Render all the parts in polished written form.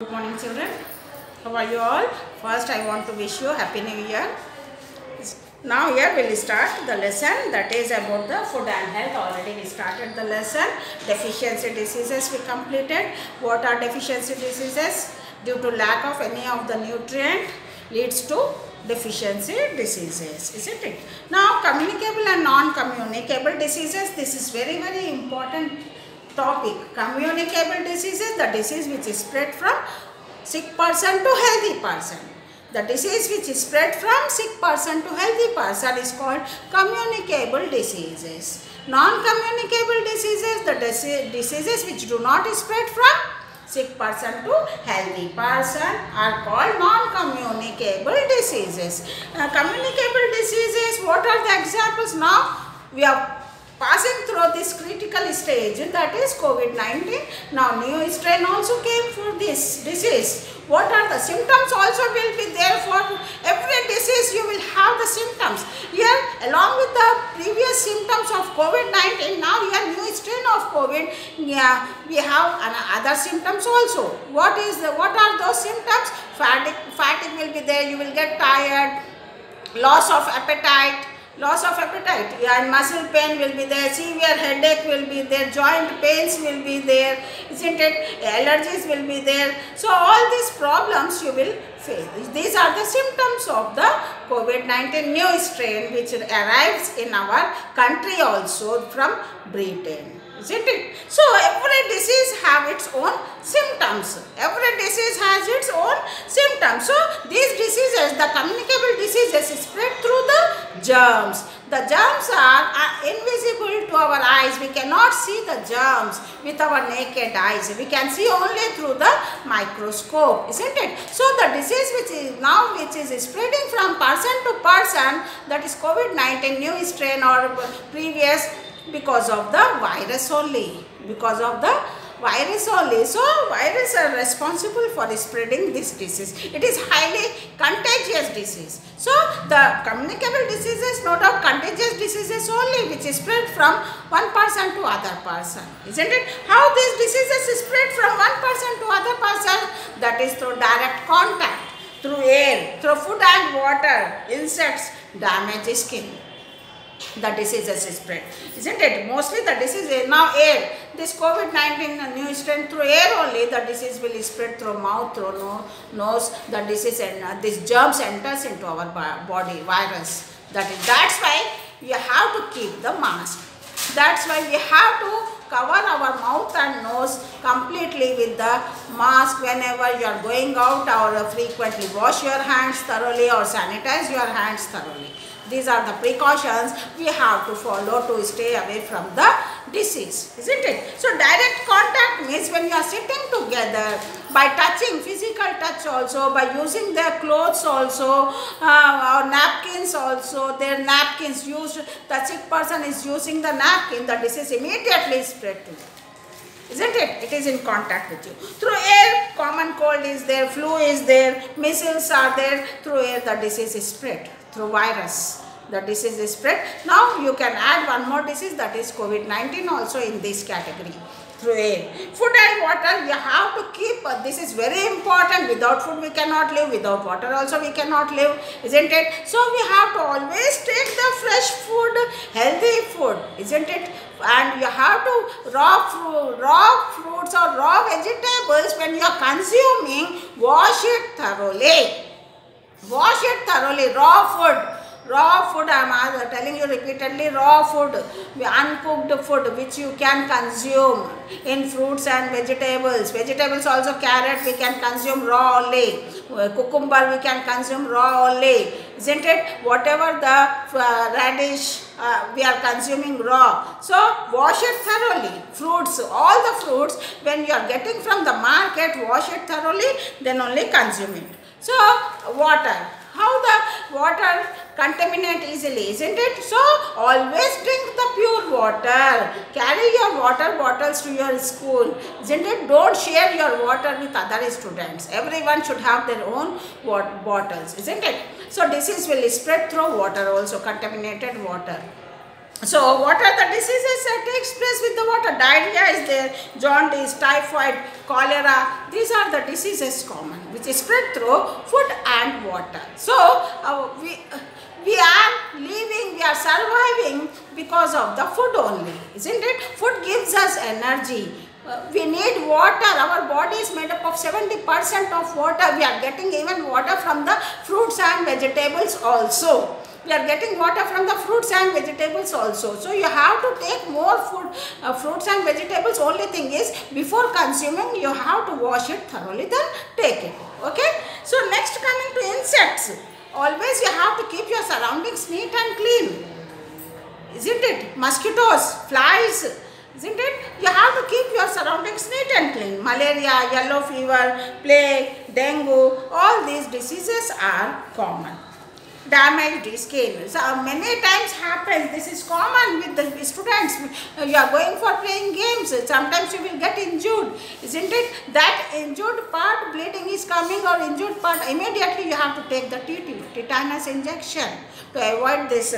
Good morning, children. How are you all? First, I want to wish you Happy New Year. Now here we will start the lesson that is about the food and health. Already we started the lesson. Deficiency diseases we completed. What are deficiency diseases? Due to lack of any of the nutrient leads to deficiency diseases, isn't it? Now communicable and non-communicable diseases. This is very important topic. Communicable diseases, the disease which is spread from sick person to healthy person. The disease which is spread from sick person to healthy person is called communicable diseases. Non-communicable diseases, the diseases which do not spread from sick person to healthy person are called non-communicable diseases. Communicable diseases, what are the examples? Now we are passing through this critical stage, that is COVID-19. Now new strain also came for this disease. What are the symptoms also will be there for every disease. You will have the symptoms. Here along with the previous symptoms of COVID-19, now here new strain of COVID, we have other symptoms also. What are those symptoms? Fatigue will be there. You will get tired, loss of appetite, and muscle pain will be there, severe headache will be there, joint pains will be there, isn't it? Allergies will be there. So all these problems you will face. These are the symptoms of the COVID-19 new strain which arrives in our country also from Britain, isn't it? So every disease have its own symptoms. Every disease has its own symptoms. So these diseases, the communicable diseases, spread through the germs. The germs are invisible to our eyes. We cannot see the germs with our naked eyes. We can see only through the microscope, isn't it? So the disease which is spreading from person to person, that is COVID-19 new strain or previous, because of the virus only. So viruses are responsible for spreading this disease. It is highly contagious disease. So the communicable diseases, not of contagious diseases only, which is spread from one person to other person, isn't it? How these diseases spread from one person to other person? That is through direct contact, through air, through food and water, insects, damage skin. The diseases spread, isn't it? Mostly the disease is now air. This COVID-19 new strain, through air only the disease will spread, through mouth, through nose. The disease and this germs enters into our body, virus. That's why you have to keep the mask. That's why we have to cover our mouth and nose completely with the mask whenever you are going out, or frequently wash your hands thoroughly or sanitize your hands thoroughly. These are the precautions we have to follow to stay away from the disease, isn't it? So direct contact means when you are sitting together, by touching, physical touch also, by using their clothes also, or napkins also, their napkins used, the sick person is using the napkin, the disease immediately spread to you. Isn't it? It is in contact with you. Through air, common cold is there, flu is there, measles are there. Through air, the disease is spread. Through virus, the disease is spread. Now you can add one more disease, that is COVID-19 also in this category. Through air. Food and water, you have to keep, this is very important. Without food we cannot live, without water also we cannot live, isn't it? So we have to always take the fresh food, healthy food, isn't it? And you have to raw fruits or raw vegetables, when you are consuming, wash it thoroughly. Wash it thoroughly. Raw food, I am telling you repeatedly, raw food, uncooked food which you can consume in fruits and vegetables. Vegetables also, carrot we can consume raw only. Cucumber we can consume raw only, isn't it? Whatever the radish we are consuming raw. So wash it thoroughly. Fruits, all the fruits when you are getting from the market, wash it thoroughly, then only consume it. So water, how the water contaminate easily, isn't it? So always drink the pure water. Carry your water bottles to your school, isn't it? Don't share your water with other students. Everyone should have their own bottles, isn't it? So disease will spread through water also, contaminated water. So what are the diseases that takes place with the water? Diarrhea is there, jaundice, typhoid, cholera. These are the diseases common which is spread through food and water. So we are living, we are surviving because of the food only, isn't it? Food gives us energy. We need water. Our body is made up of 70% of water. We are getting even water from the fruits and vegetables also. We are getting water from the fruits and vegetables also. So you have to take more food, fruits and vegetables. Only thing is, before consuming, you have to wash it thoroughly, then take it. Okay. So next, coming to insects. Always you have to keep your surroundings neat and clean. Isn't it? Mosquitoes, flies. Isn't it? You have to keep your surroundings neat and clean. Malaria, yellow fever, plague, dengue, all these diseases are common. Damaged skin. So many times happens. This is common with the students. You are going for playing games. Sometimes you will get injured, isn't it? That injured part, bleeding is coming, or injured part, immediately you have to take the tetanus injection to avoid this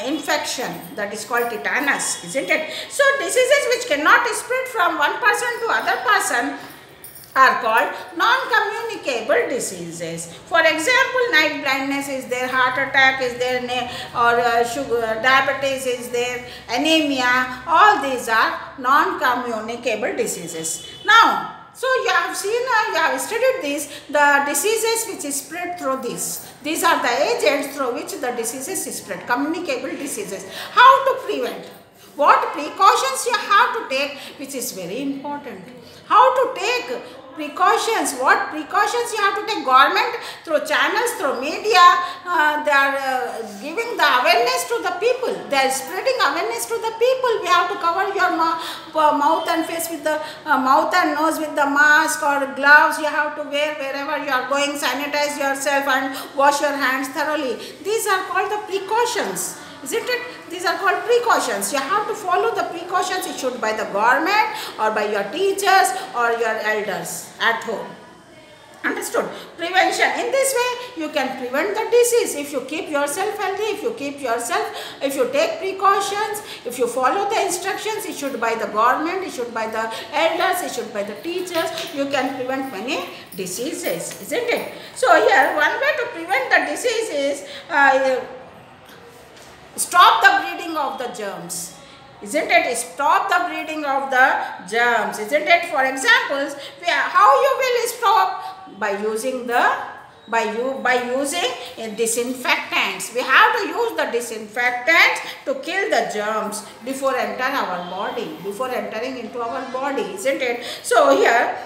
infection that is called tetanus, isn't it? So diseases which cannot spread from one person to other person are called non-communicable diseases. For example, night blindness is there, heart attack is there, or sugar, diabetes is there, anemia. All these are non-communicable diseases. Now, so you have seen, you have studied this, the diseases which is spread through this. These are the agents through which the diseases is spread, communicable diseases. How to prevent? What precautions you have to take, which is very important. How to take precautions, what precautions you have to take. Government through channels, through media, they are giving the awareness to the people. They are spreading awareness to the people. We have to cover your mouth and face with the mouth and nose with the mask or gloves. You have to wear wherever you are going. Sanitize yourself and wash your hands thoroughly. These are called the precautions, isn't it? These are called precautions. You have to follow the precautions issued by the government or by your teachers or your elders at home. Understood? Prevention. In this way, you can prevent the disease. If you keep yourself healthy, if you take precautions, if you follow the instructions issued by the government, issued by the elders, issued by the teachers, you can prevent many diseases, isn't it? So here, one way to prevent the disease is stop the breeding of the germs, isn't it? Stop the breeding of the germs, isn't it? For examples, how you will stop? By using disinfectants. We have to use the disinfectants to kill the germs before entering into our body, isn't it? So here,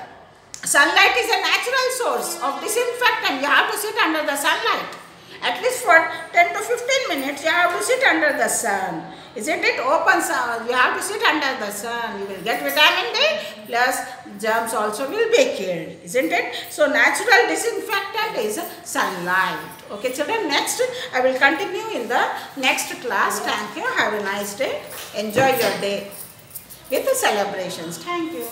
sunlight is a natural source of disinfectant. You have to sit under the sunlight. At least for 10 to 15 minutes, you have to sit under the sun. Isn't it? Open sun. You have to sit under the sun. You will get vitamin D, plus germs also will be killed. Isn't it? So, natural disinfectant is sunlight. Okay, children. Next, I will continue in the next class. Thank you. Have a nice day. Enjoy your day with the celebrations. Thank you.